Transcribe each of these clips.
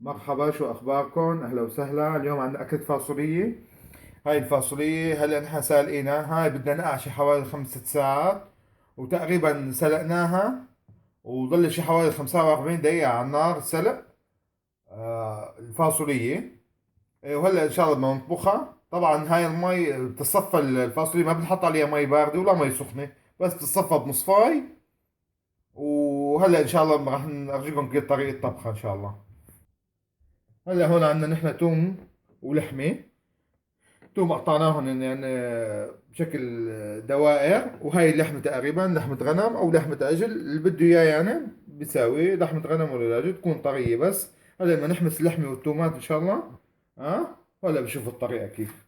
مرحبا، شو اخباركم؟ اهلا وسهلا. اليوم عندنا اكلة فاصولية. هاي الفاصولية هلا نحن سالقينها، هاي بدنا نقع شي حوالي 5 6 ساعات، وتقريبا سلقناها وظل شي حوالي 45 دقيقة على النار سلق الفاصولية. وهلا ان شاء الله بدنا نطبخها. طبعا هاي المي بتتصفى، الفاصولية ما بنحط عليها مي باردة ولا مي سخنة، بس بتتصفى بمصفاي. وهلا ان شاء الله راح نرجيكم كيف طريقة طبخها ان شاء الله. هلا هون عندنا نحن توم ولحمة. توم قطعناهم يعني بشكل دوائر، وهي اللحمة تقريبا لحمة غنم أو لحمة عجل اللي بده إياه، يعني بيساوي لحمة غنم ولا دجاج تكون طرية بس. هلا بدنا نحمس اللحمة والتومات إن شاء الله. هلا بشوف الطريقة كيف.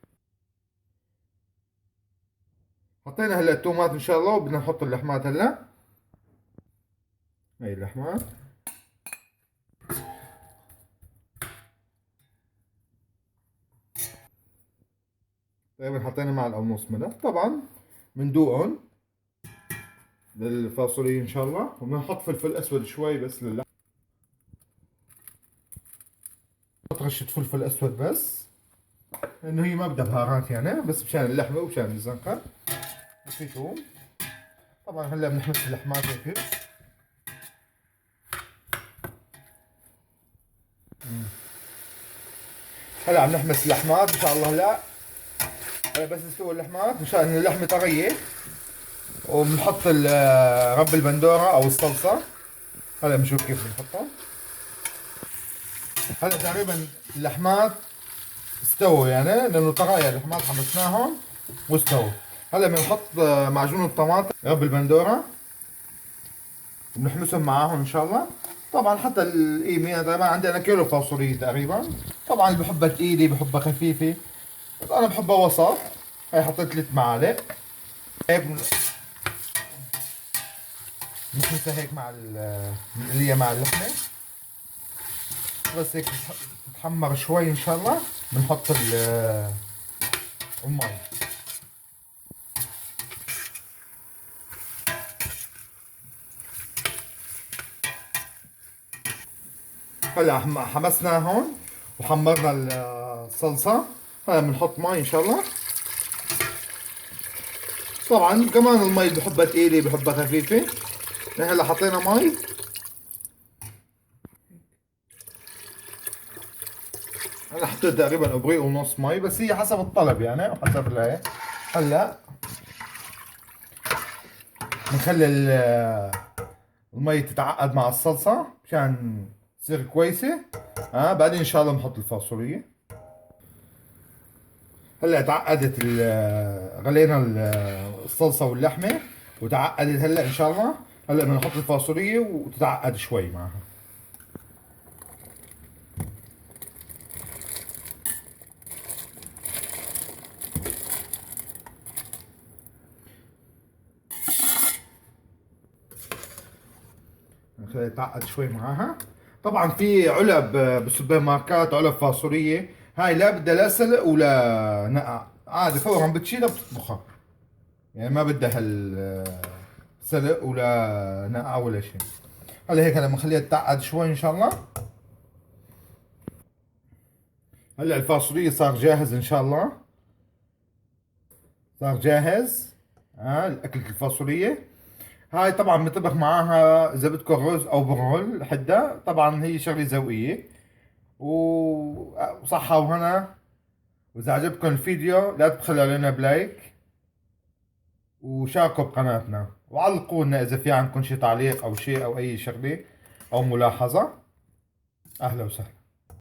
حطينا هلا التومات إن شاء الله، وبدنا نحط اللحمات هلا. هي اللحمات. تقريبا حطينا معلقة ونص ملح طبعا، بندوقهم للفاصوليا إن شاء الله، وبنحط فلفل أسود شوي بس للحمة. نحط رشة فلفل أسود بس، لانه هي ما بدها بهارات يعني، بس مشان اللحمه ومشان الزنقه. وفي ثوم. طبعا هلا بنحمس اللحمات هيك. هلا عم نحمس اللحمات ان شاء الله. هلا بس تستوي اللحمات مشان اللحمه طريه، وبنحط رب البندوره او الصلصه. هلا بنشوف كيف بنحطها. هلا تقريبا اللحمات استووا يعني، لانه طرايا اللحمات حمسناهم واستووا. هلا بنحط معجون الطماطم رب البندوره، وبنحمسهم معاهم ان شاء الله. طبعا حتى القيمة طبعا عندي انا كيلو فاصوليا تقريبا. طبعا اللي بحبها تقيلة بحبها خفيفة، بس انا بحبها وسط. هي حطيت 3 معالق هيك بنحمسها هيك مع اللي هي مع اللحمة. بس هيك تتحمر شوي ان شاء الله، بنحط المي. هلا حمسنا هون وحمرنا الصلصة. هلا بنحط مي ان شاء الله. طبعا كمان المي اللي بحبها تقيلة بحبها خفيفة. هلا حطينا مي. انا حطيت تقريبا ابريق ونص مي، بس هي حسب الطلب يعني وحسب الهي. هلا بنخلي المي تتعقد مع الصلصة مشان تصير كويسة. بعدين ان شاء الله بنحط الفاصوليا. هلا تعقدت غلينا الصلصة واللحمة وتعقدت هلا ان شاء الله. هلا بنحط الفاصوليا وتتعقد شوي معها. نخليها تتعقد شوي معاها. طبعا في علب بالسوبر ماركات، علب فاصولية. هاي لا بدها لا سلق ولا نقع، عادي فورا بتشيلها بتطبخها. يعني ما بدها سلق ولا نقع ولا شيء. هلا هيك، هلا بنخليها تتعقد شوي ان شاء الله. هلا الفاصولية صار جاهز ان شاء الله. صار جاهز. الاكلة الفاصولية. هاي طبعا بنطبخ معاها اذا بدكم رز او برغل حدا، طبعا هي شغلة ذوقية. وصحة وهنا. واذا عجبكم الفيديو لا تبخلوا علينا بلايك، وشاركوا بقناتنا، وعلقوا لنا اذا في عندكم شي تعليق او شيء او اي شغله او ملاحظه. اهلا وسهلا.